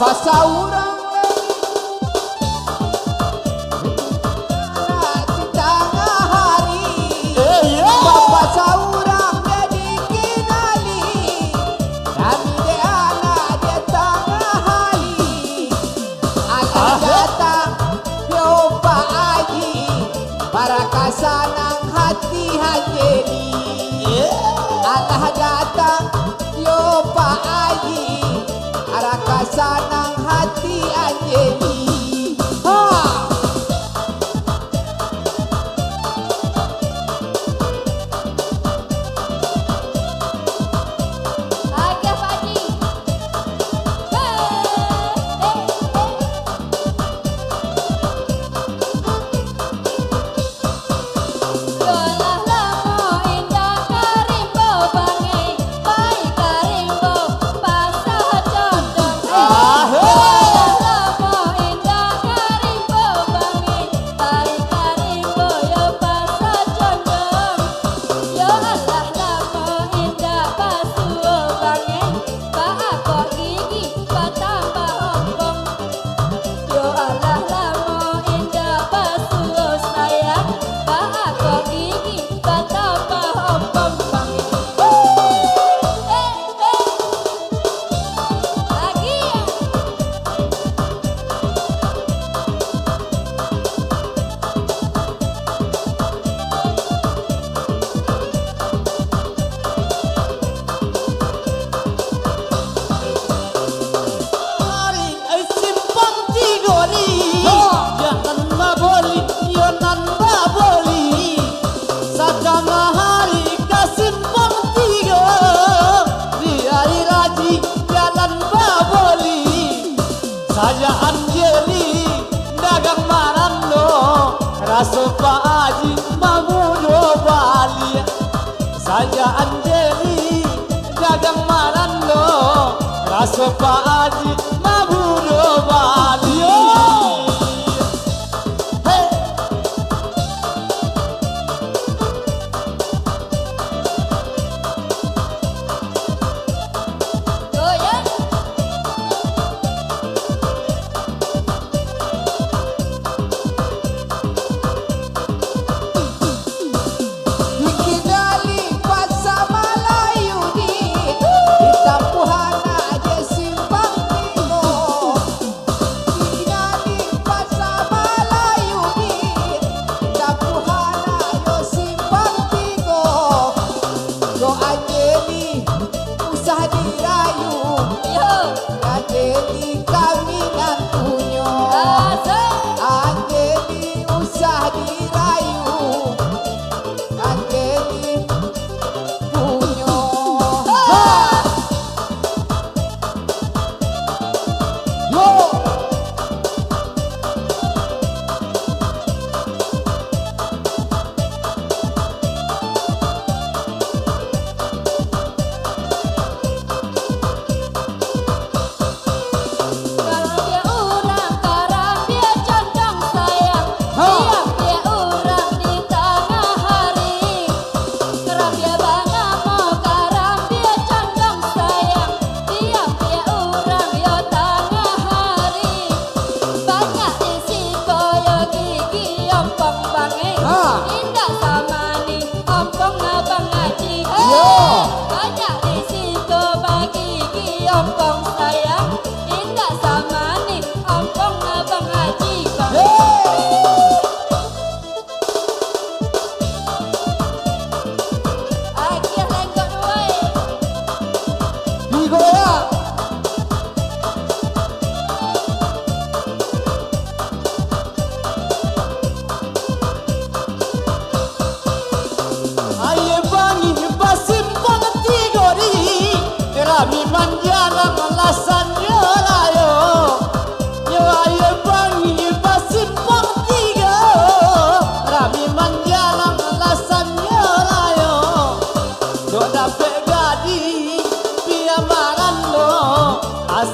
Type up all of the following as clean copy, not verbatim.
Bahasa orang di tengah hari, bahasa orang dia dikenali, kami dia anak dia tengah hari. Akan datang Yopa Haji, para kasanang hati hajeni. Akan datang Yopa Haji, sanang hati Anjeli. Saya Anjeli dagang marando, raso Pak Haji mamudo Bali. Saya Anjeli dagang marando, raso Pak Haji mamudo Bali.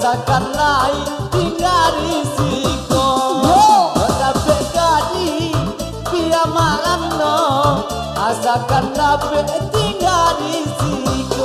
asalkan lain tinggal risiko. Dapat kadi biar marano, asalkan dapat tinggal risiko.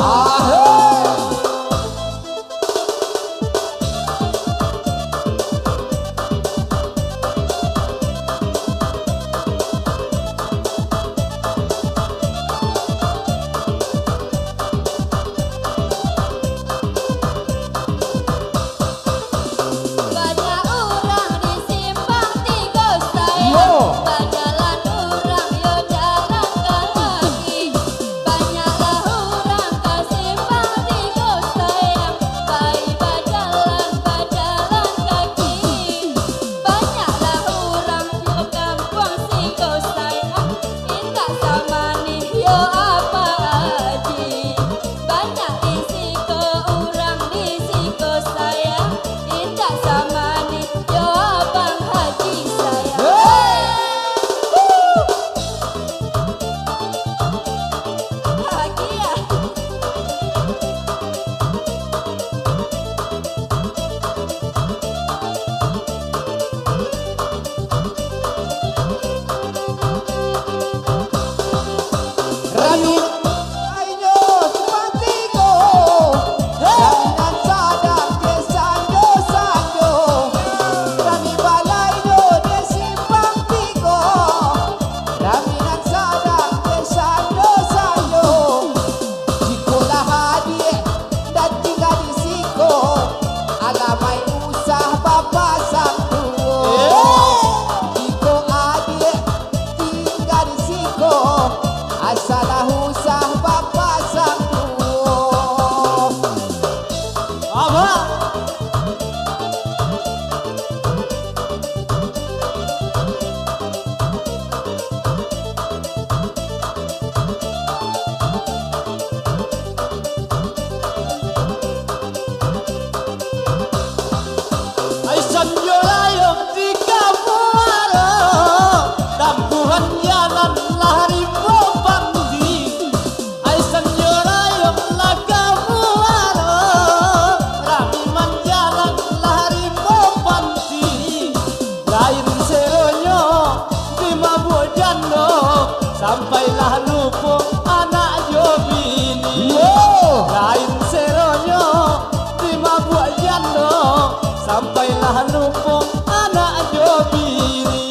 Asalah usah bapak sanggup. Aisan yolayong di kamuaro, tampuhan yanan lahari mo pandi. Aisan yolayong la kamuaro, rami man yanan lahari mo pandi. Lain seronyo di mabujano, sampailah lupo anak jobini. Lain seronyo di mabujano, sampailah lupo anak jobini.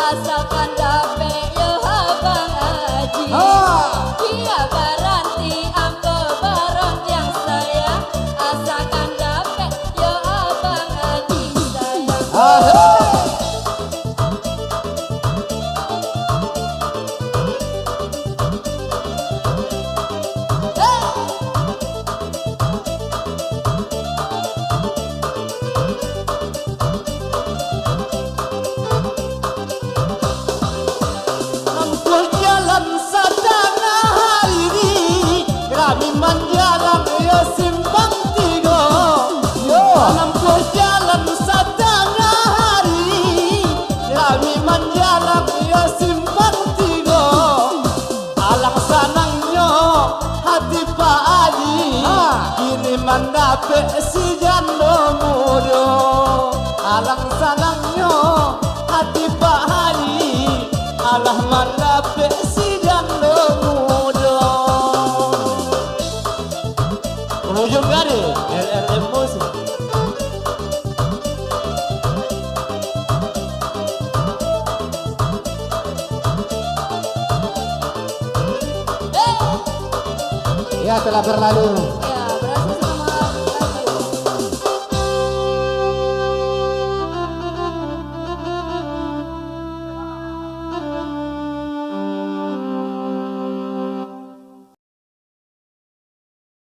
Asalkan dapat yo abang haji, dia garanti ambo barang yang sayang. Asalkan dapat yo abang haji sayang. Jalan yo simpang tiga, menempuh jalan setengah hari. Kami menjalan yo simpang tiga, alang sanangnya hati Pak Haji. Kini mendapat si janda muda, alang sanangnya hati Pak Haji. Alah mendapat si janda muda. Ujung kali LRM Musik. Ya telah berlalu.